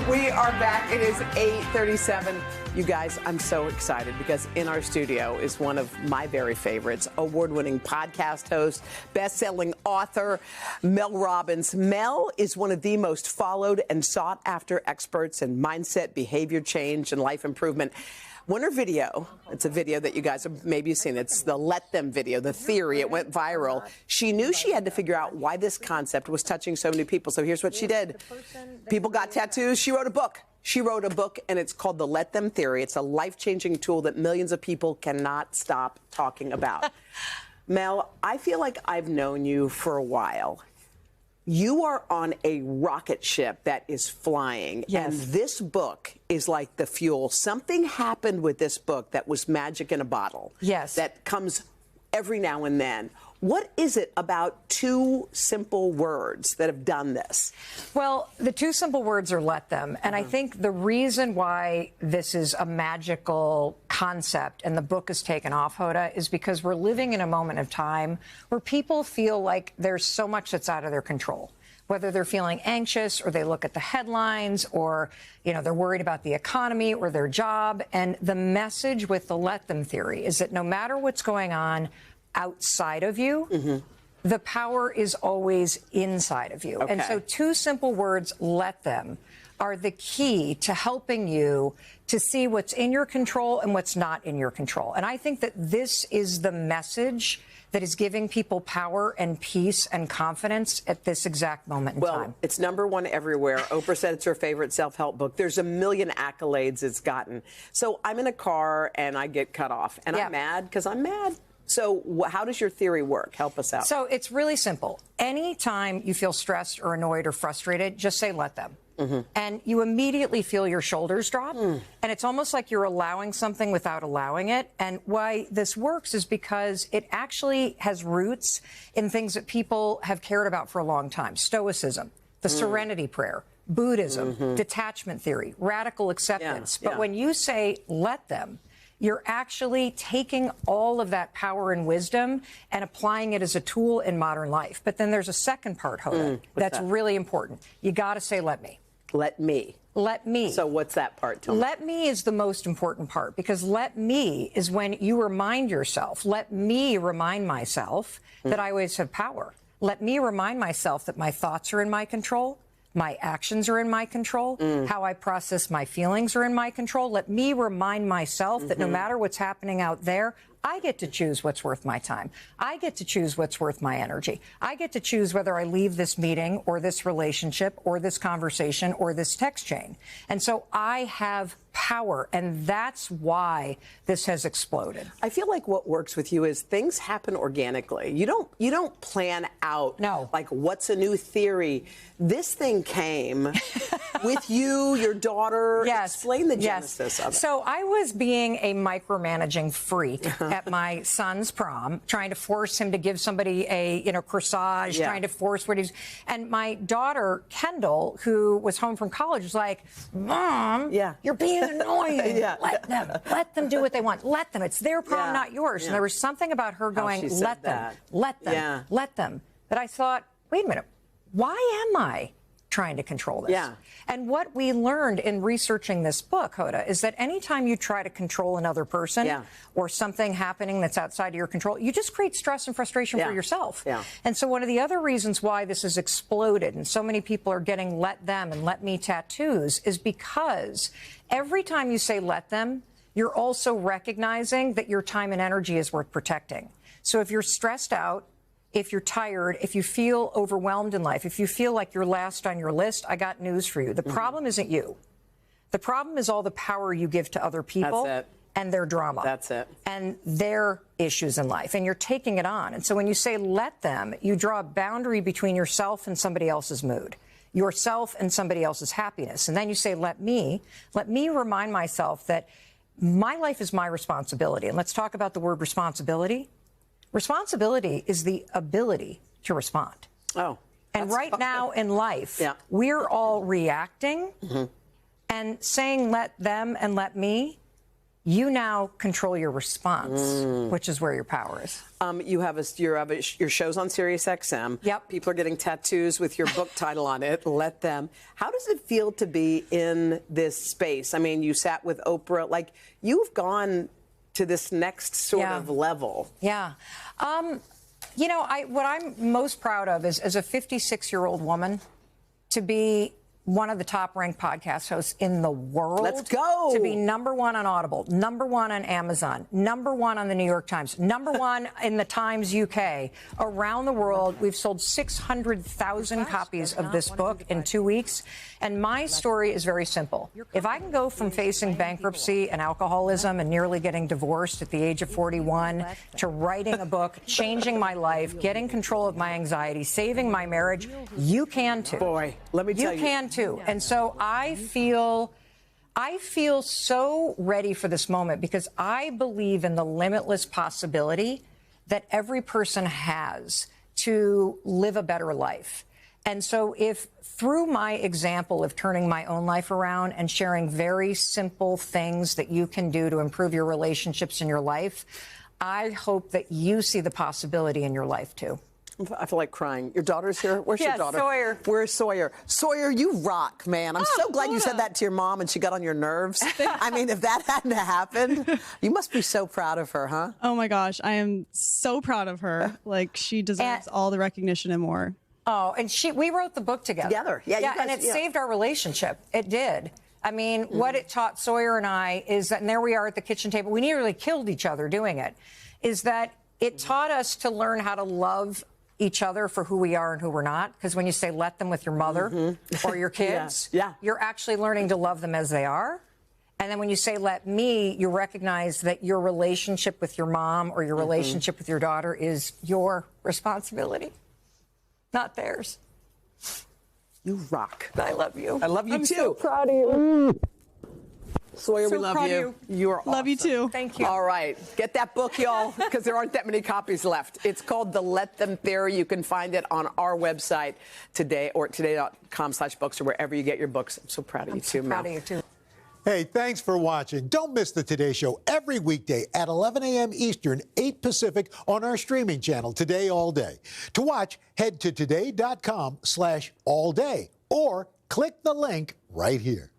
We are back. It is 8:37. You guys, I'm so excited because in our studio is one of my very favorites, award-winning podcast host, best-selling author, Mel Robbins. Mel is one of the most followed and sought-after experts in mindset, behavior change, and life improvement. When her video, it's a video that you guys have maybe seen, it's the Let Them video, the theory, it went viral. She knew she had to figure out why this concept was touching so many people. So here's what she did. People got tattoos. She wrote a book. She wrote a book, and it's called the Let Them Theory. It's a life-changing tool that millions of people cannot stop talking about. Mel, I feel like I've known you for a while. You are on a rocket ship that is flying, yes. And this book is like the fuel. Something happened with this book that was magic in a bottle. Yes. That comes every now and then. What is it about two simple words that have done this? Well, the two simple words are let them. And I think the reason why this is a magical concept and the book is taken off, Hoda, is because we're living in a moment of time where people feel like there's so much that's out of their control. Whether they're feeling anxious or they look at the headlines or, they're worried about the economy or their job. And the message with the Let Them theory is that no matter what's going on outside of you, the power is always inside of you. Okay. And so two simple words, let them, are the key to helping you to see what's in your control and what's not in your control. And I think that this is the message that is giving people power and peace and confidence at this exact moment in time. Well, it's #1 everywhere. Oprah said it's her favorite self-help book. There's a million accolades it's gotten. So I'm in a car and I get cut off and I'm mad because I'm mad. So how does your theory work? Help us out. So it's really simple. Anytime you feel stressed or annoyed or frustrated, just say let them. And you immediately feel your shoulders drop. And it's almost like you're allowing something without allowing it. And why this works is because it actually has roots in things that people have cared about for a long time. Stoicism, the serenity prayer, Buddhism, detachment theory, radical acceptance. But when you say let them, you're actually taking all of that power and wisdom and applying it as a tool in modern life. But then there's a second part, Hoda, that's really important. You got to say, let me. Let me. Let me. So what's that part? Tell me. Let me is the most important part, because let me is when you remind yourself, let me remind myself that I always have power. Let me remind myself that my thoughts are in my control. My actions are in my control. How I process my feelings are in my control. Let me remind myself that no matter what's happening out there, I get to choose what's worth my time. I get to choose what's worth my energy. I get to choose whether I leave this meeting or this relationship or this conversation or this text chain. And so I have power, and that's why this has exploded. I feel like what works with you is things happen organically. You don't plan out like what's a new theory. This thing came with you, your daughter. Yes. Explain the genesis of it. So I was being a micromanaging freak at my son's prom, trying to force him to give somebody a corsage, trying to force what he's. And my daughter Kendall, who was home from college, was like, "Mom, you're being annoying. Let them do what they want. Let them. It's their prom, not yours." And there was something about her going, "Let them, let them, let them," that I thought, wait a minute, why am I trying to control this? And what we learned in researching this book, Hoda, is that anytime you try to control another person or something happening that's outside of your control, you just create stress and frustration for yourself. And so one of the other reasons why this has exploded and so many people are getting let them and let me tattoos is because every time you say let them, you're also recognizing that your time and energy is worth protecting. So if you're stressed out, if you're tired, if you feel overwhelmed in life, if you feel like you're last on your list, I got news for you. The problem isn't you. The problem is all the power you give to other people and their drama. That's it. And their issues in life. And you're taking it on. And so when you say let them, you draw a boundary between yourself and somebody else's mood, yourself and somebody else's happiness. And then you say, let me remind myself that my life is my responsibility. And let's talk about the word responsibility. Responsibility is the ability to respond. And right now in life, we're all reacting and saying let them and let me. you now control your response, which is where your power is. You have your show's on Sirius XM. Yep. People are getting tattoos with your book title on it. Let them. How does it feel to be in this space? I mean, you sat with Oprah. Like, you've gone to this next sort of level. Yeah. You know, what I'm most proud of is, as a 56-year-old woman, to be one of the top-ranked podcast hosts in the world. Let's go. To be #1 on Audible, #1 on Amazon, #1 on the New York Times, #1 in the Times UK. Around the world, we've sold 600,000 copies of this book in 2 weeks. And my story is very simple. If I can go from facing bankruptcy and alcoholism and nearly getting divorced at the age of 41 to writing a book, changing my life, getting control of my anxiety, saving my marriage, you can too. Boy, let me tell you. You can too. And so I feel so ready for this moment, because I believe in the limitless possibility that every person has to live a better life. And so if through my example of turning my own life around and sharing very simple things that you can do to improve your relationships in your life, I hope that you see the possibility in your life too. I feel like crying. Your daughter's here? Where's your daughter? Sawyer. Where's Sawyer? Sawyer, you rock, man. I'm so glad you said that to your mom and she got on your nerves. I mean, if that hadn't happened, you must be so proud of her, huh? Oh my gosh, I am so proud of her. Like, she deserves all the recognition and more. Oh, and we wrote the book together. Yeah, you guys, and it saved our relationship. It did. I mean, what it taught Sawyer and I is that, and there we are at the kitchen table, we nearly killed each other doing it, is that it taught us to learn how to love each other for who we are and who we're not. Because when you say let them with your mother or your kids, you're actually learning to love them as they are. And then when you say let me, you recognize that your relationship with your mom or your relationship with your daughter is your responsibility, not theirs. You rock. I love you. I love you I'm too. So proud of you. Sawyer, we love you. You are awesome. Love you too. Thank you. All right. Get that book, y'all, because there aren't that many copies left. It's called The Let Them Theory. You can find it on our website today, or today.com/books, or wherever you get your books. I'm so proud of you too, Mel. Proud of you too. Hey, thanks for watching. Don't miss the Today Show every weekday at 11 a.m. Eastern, 8 Pacific on our streaming channel, Today All Day. To watch, head to today.com/allday or click the link right here.